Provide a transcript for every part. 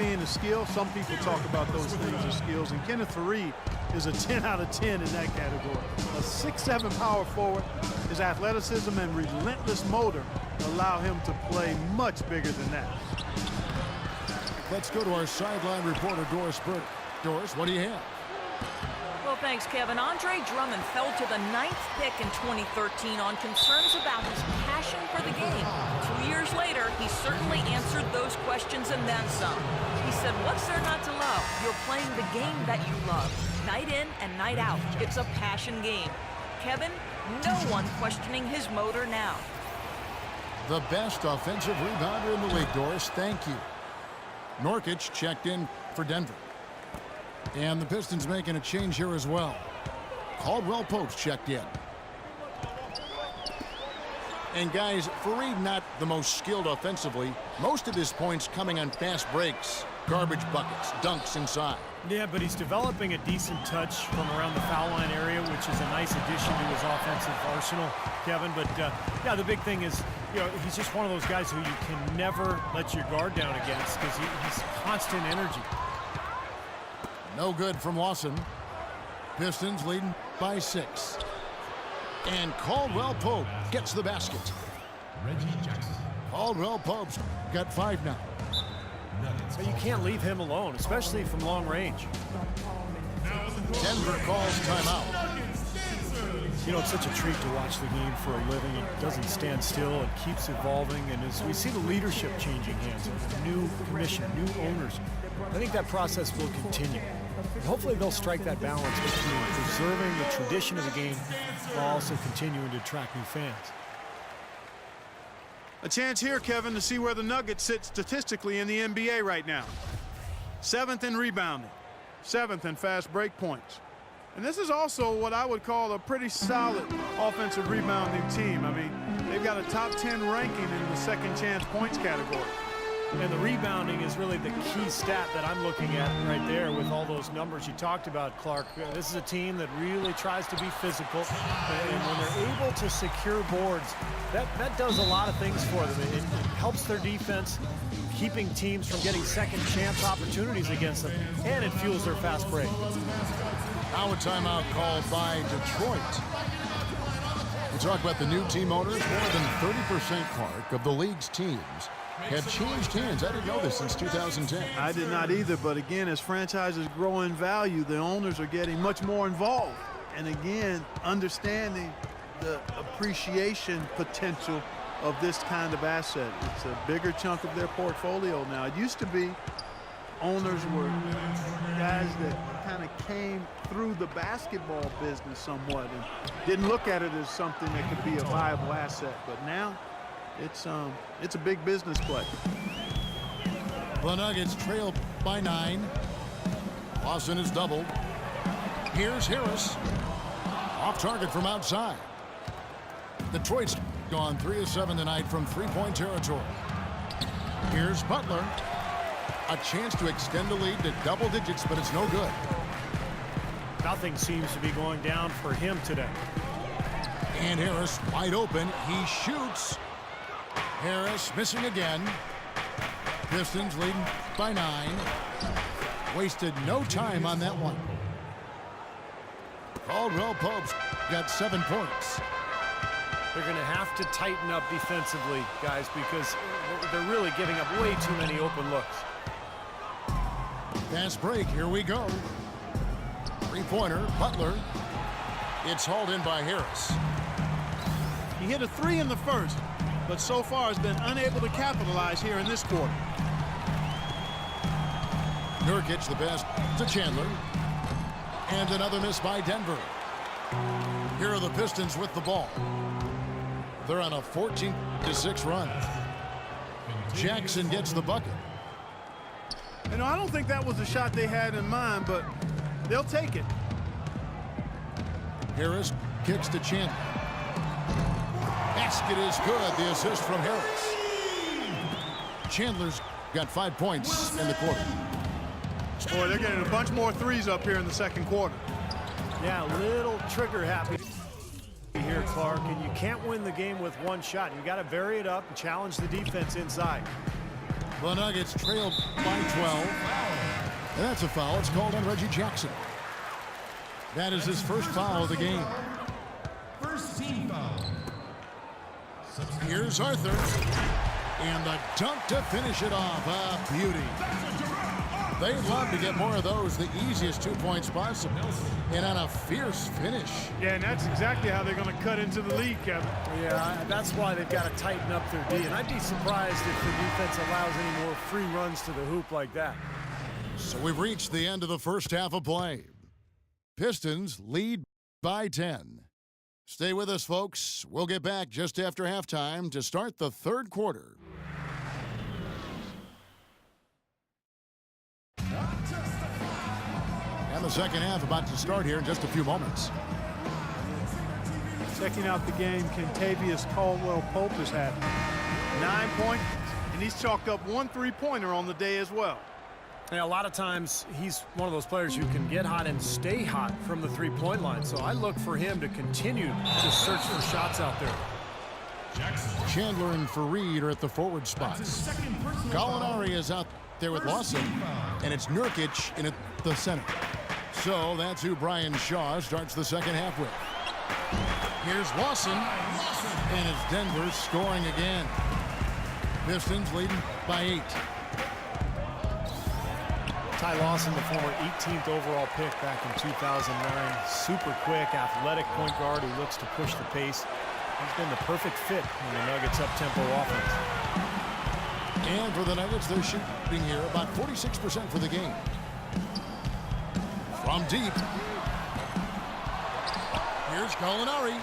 being a skill. Some people talk about those things as skills, and Kenneth Faried is a 10 out of 10 in that category. A 6'7" power forward. His athleticism and relentless motor allow him to play much bigger than that. Let's go to our sideline reporter, Doris Burke. Doris, what do you have? Well, thanks, Kevin. Andre Drummond fell to the 9th pick in 2013 on concerns about his passion for the game. 2 years later, he certainly answered those questions and then some. He said, "What's there not to love? You're playing the game that you love, night in and night out. It's a passion game." Kevin, no one questioning his motor now. The best offensive rebounder in the league, Doris. Thank you. Nurkic checked in for Denver. And the Pistons making a change here as well. Caldwell Pope's checked in. And guys, Faried not the most skilled offensively. Most of his points coming on fast breaks, garbage buckets, dunks inside. Yeah, but he's developing a decent touch from around the foul line area, which is a nice addition to his offensive arsenal, Kevin. But, yeah, the big thing is, you know, he's just one of those guys who you can never let your guard down against because he's constant energy. No good from Lawson. Pistons leading by 6. And Caldwell Pope gets the basket. Caldwell Pope's got 5 now. So you can't leave him alone, especially from long range. Denver calls timeout. You know, it's such a treat to watch the game for a living. It doesn't stand still. It keeps evolving. And as we see the leadership changing hands, new commission, new owners, I think that process will continue. And hopefully they'll strike that balance between preserving the tradition of the game while also continuing to attract new fans. A chance here, Kevin, to see where the Nuggets sit statistically in the NBA right now. 7th in rebounding, 7th in fast break points. And this is also what I would call a pretty solid offensive rebounding team. I mean, they've got a top 10 ranking in the second chance points category. And the rebounding is really the key stat that I'm looking at right there with all those numbers you talked about, Clark. This is a team that really tries to be physical. And when they're able to secure boards, that does a lot of things for them. It helps their defense, keeping teams from getting second chance opportunities against them, and it fuels their fast break. Now a timeout called by Detroit. We talk about the new team owners. More than 30%, Clark, of the league's teams have changed hands. I didn't know this since 2010. I did not either, but again, as franchises grow in value, the owners are getting much more involved. And again, understanding the appreciation potential of this kind of asset. It's a bigger chunk of their portfolio now. It used to be owners were guys that kind of came through the basketball business somewhat and didn't look at it as something that could be a viable asset. But now it's a big business play. The Nuggets trail by 9. Lawson is doubled. Here's Harris. Off target from outside. Detroit's gone 3 of 7 tonight from three-point territory. Here's Butler. A chance to extend the lead to double digits, but it's no good. Nothing seems to be going down for him today. And Harris wide open. He shoots. Harris missing again. Pistons leading by 9. Wasted no time on that one. Caldwell Pope's got 7 points. They're going to have to tighten up defensively, guys, because they're really giving up way too many open looks. Fast break, here we go. Three-pointer, Butler. It's hauled in by Harris. He hit a 3 in the first, but so far has been unable to capitalize here in this quarter. Nurkic the best to Chandler. And another miss by Denver. Here are the Pistons with the ball. They're on a 14-6 run. Jackson gets the bucket. You know, I don't think that was the shot they had in mind, but they'll take it. Harris kicks to Chandler. Basket is good. The assist from Harris. Chandler's got 5 points in the quarter. Boy, they're getting a bunch more threes up here in the second quarter. Yeah, a little trigger happy here, Clark, and you can't win the game with one shot. You got to vary it up and challenge the defense inside. The Nuggets trail by 12. And that's a foul. It's called on Reggie Jackson. That is his first foul of the game. First team foul. Here's Arthur. And the dunk to finish it off. A beauty. They'd love to get more of those, the easiest 2-point spots, and on a fierce finish. Yeah, and that's exactly how they're going to cut into the lead, Kevin. Yeah, that's why they've got to tighten up their D. And I'd be surprised if the defense allows any more free runs to the hoop like that. So we've reached the end of the first half of play. Pistons lead by 10. Stay with us, folks. We'll get back just after halftime to start the third quarter. And the second half about to start here in just a few moments. Checking out the game, Kentavious Caldwell-Pope has had 9 points, and he's chalked up 1 3-pointer on the day as well. Yeah, a lot of times he's one of those players who can get hot and stay hot from the three-point line. So I look for him to continue to search for shots out there. Chandler and Fareed are at the forward spots. Gallinari is out there with Lawson, and it's Nurkic in at the center. So that's who Brian Shaw starts the second half with. Here's Lawson, and it's Denver scoring again. Pistons leading by 8. Ty Lawson, the former 18th overall pick back in 2009. Super quick, athletic point guard who looks to push the pace. He's been the perfect fit in the Nuggets' up-tempo offense. And for the Nuggets, they're shooting here about 46% for the game. From deep. Here's Gallinari.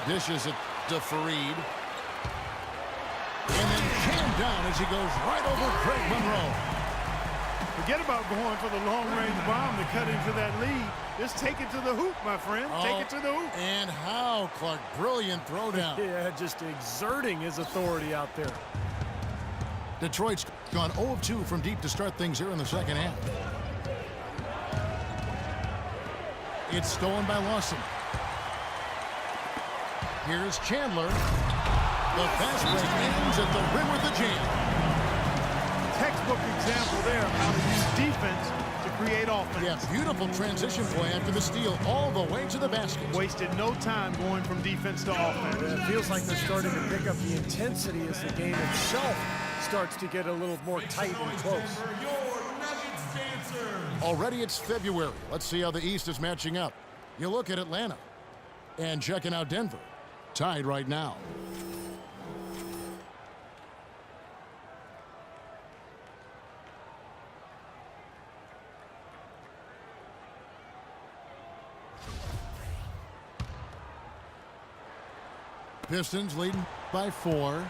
Dishes it to Fareed. And then jammed down as he goes right over Craig Monroe. Forget about going for the long-range bomb to cut into that lead. Just take it to the hoop, my friend. Take it to the hoop. And how, Clark. Brilliant throwdown. Yeah, just exerting his authority out there. Detroit's gone 0 of 2 from deep to start things here in the second half. It's stolen by Lawson. Here's Chandler. The fast break ends at the rim with the jam. Textbook example there of how to use defense to create offense. Yeah, beautiful transition play after the steal all the way to the basket. Wasted no time going from defense to offense. It feels like they're starting to pick up the intensity as the game itself starts to get a little more tight and close. Already it's February. Let's see how the East is matching up. You look at Atlanta and checking out Denver. Tied right now. Pistons leading by 4.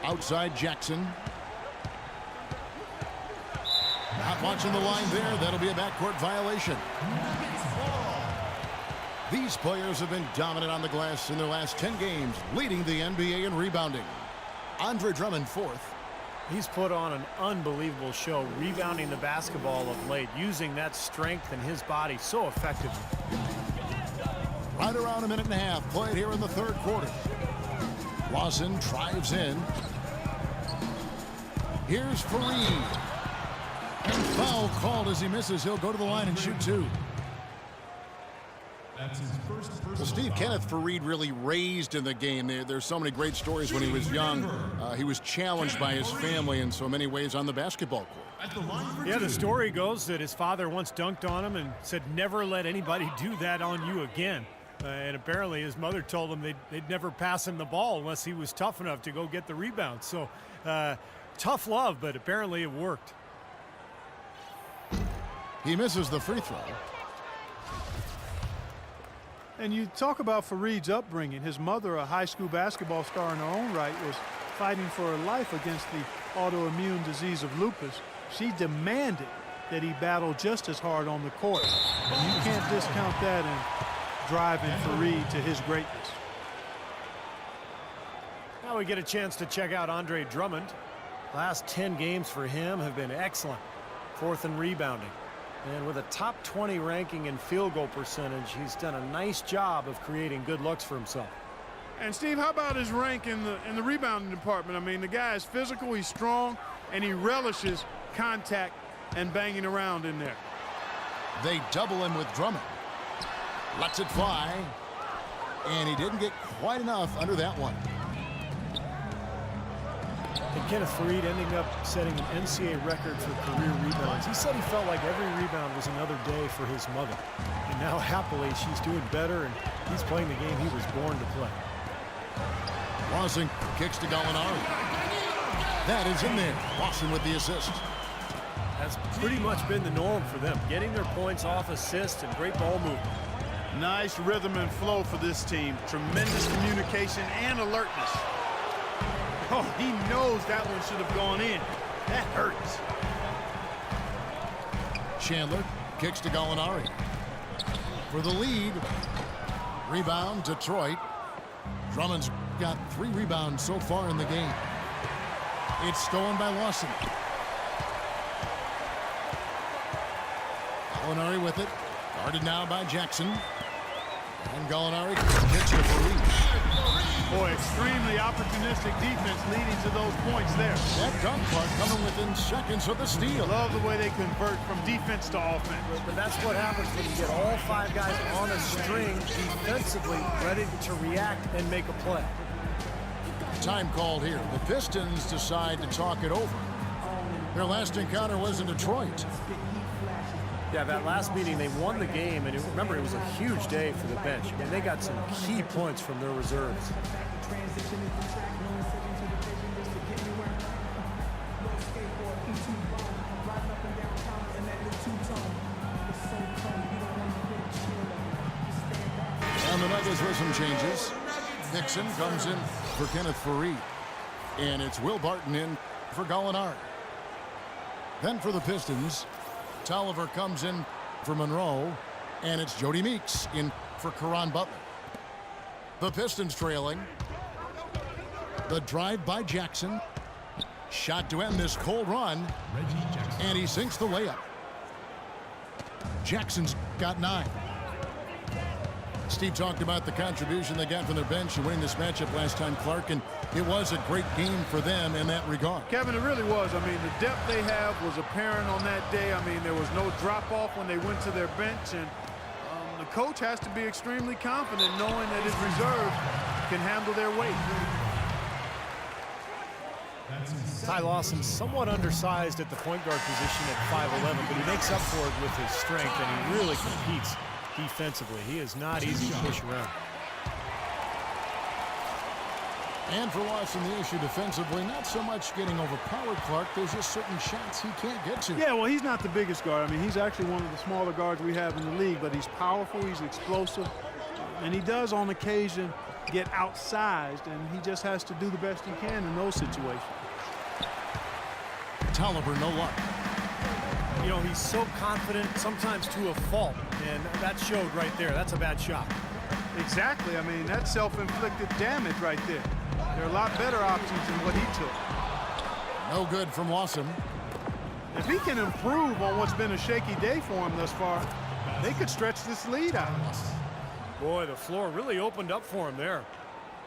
Outside Jackson. Not watching the line there. That'll be a backcourt violation. These players have been dominant on the glass in their last 10 games, leading the NBA in rebounding. Andre Drummond 4th. He's put on an unbelievable show, rebounding the basketball of late, using that strength in his body so effectively. Right around a minute and a half played here in the third quarter. Lawson drives in. Here's Fareed. And foul called as he misses. He'll go to the line and shoot 2. That's his first personal Well, Steve, Kenneth Fareed really raised in the game. There's so many great stories when he was young. He was challenged by his family in so many ways on the basketball court. at the line for Yeah, two. the story goes that his father once dunked on him and said, "Never let anybody do that on you again." And apparently his mother told him they'd never pass him the ball unless he was tough enough to go get the rebound. So tough love, but apparently it worked. He misses the free throw. And you talk about Fareed's upbringing. His mother, a high school basketball star in her own right, was fighting for her life against the autoimmune disease of lupus. She demanded that he battle just as hard on the court. And you can't discount that in driving Fareed to his greatness. Now we get a chance to check out Andre Drummond. Last 10 games for him have been excellent. 4th in rebounding. And with a top 20 ranking in field goal percentage, he's done a nice job of creating good looks for himself. And Steve, how about his rank in the rebounding department? I mean, the guy is physical, he's strong, and he relishes contact and banging around in there. They double him with Drummond. Lets it fly. And he didn't get quite enough under that one. And Kenneth Faried ending up setting an NCAA record for career rebounds. He said he felt like every rebound was another day for his mother. And now, happily, she's doing better, and he's playing the game he was born to play. Lawson kicks to Gallinari. That is in there. Lawson with the assist. That's pretty much been the norm for them, getting their points off assists and great ball movement. Nice rhythm and flow for this team. Tremendous communication and alertness. Oh, he knows that one should have gone in. That hurts. Chandler kicks to Gallinari. For the lead. Rebound, Detroit. Drummond's got 3 rebounds so far in the game. It's stolen by Lawson. Gallinari with it. Guarded now by Jackson. And Gallinari gets it for Reeves. Boy, extremely opportunistic defense leading to those points there. That dunk clock coming within seconds of the steal. Love the way they convert from defense to offense. But that's what happens when you get all 5 guys on a string defensively, ready to react and make a play. Time called here. The Pistons decide to talk it over. Their last encounter was in Detroit. Yeah, that last meeting, they won the game, and remember, it was a huge day for the bench, and they got some key points from their reserves. And the Nuggets with some changes. Nixon comes in for Kenneth Faried. And it's Will Barton in for Gallinari. Then for the Pistons, Tolliver comes in for Monroe. And it's Jody Meeks in for Caron Butler. The Pistons trailing. The drive by Jackson. Shot to end this cold run. And he sinks the layup. Jackson's got 9. Steve talked about the contribution they got from their bench in winning this matchup last time, Clark, and it was a great game for them in that regard. Kevin, it really was. I mean, the depth they have was apparent on that day. I mean, there was no drop-off when they went to their bench, and the coach has to be extremely confident knowing that his reserves can handle their weight. Ty Lawson somewhat undersized at the point guard position at 5'11", but he makes up for it with his strength, and he really competes defensively. He is not easy to push around. And for Lawson, the issue defensively, not so much getting overpowered, Clark. There's just certain shots he can't get to. Yeah, well, he's not the biggest guard. I mean, he's actually one of the smaller guards we have in the league, but he's powerful, he's explosive, and he does on occasion get outsized, and he just has to do the best he can in those situations. Tolliver, no luck. You know, he's so confident, sometimes to a fault, and that showed right there. That's a bad shot. Exactly. I mean, that's self-inflicted damage right there. There are a lot better options than what he took. No good from Lawson. If he can improve on what's been a shaky day for him thus far, they could stretch this lead out. Boy, the floor really opened up for him there.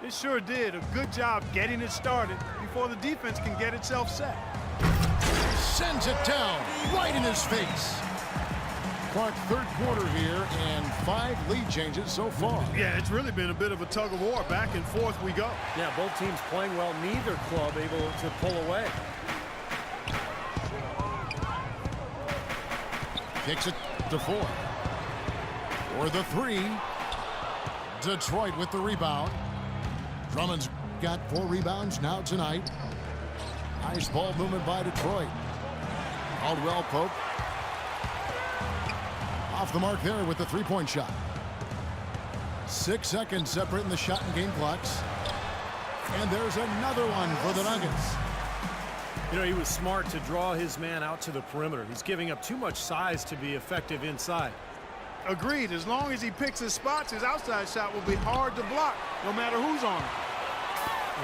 It sure did. A good job getting it started before the defense can get itself set. Sends it down right in his face. Clark, third quarter here, and 5 lead changes so far. Yeah, it's really been a bit of a tug of war. Back and forth we go. Yeah, both teams playing well. Neither club able to pull away. Kicks it to 4. For the 3. Detroit with the rebound. Drummond's got 4 rebounds now tonight. Nice ball movement by Detroit. Caldwell Pope. Off the mark there with the 3-point shot. 6 seconds separating the shot and game clocks. And there's another one for the Nuggets. You know, he was smart to draw his man out to the perimeter. He's giving up too much size to be effective inside. Agreed. As long as he picks his spots, his outside shot will be hard to block, no matter who's on him.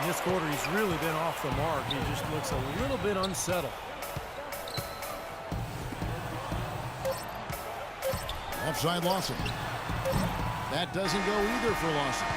In this quarter, he's really been off the mark. He just looks a little bit unsettled. Offside Lawson. That doesn't go either for Lawson.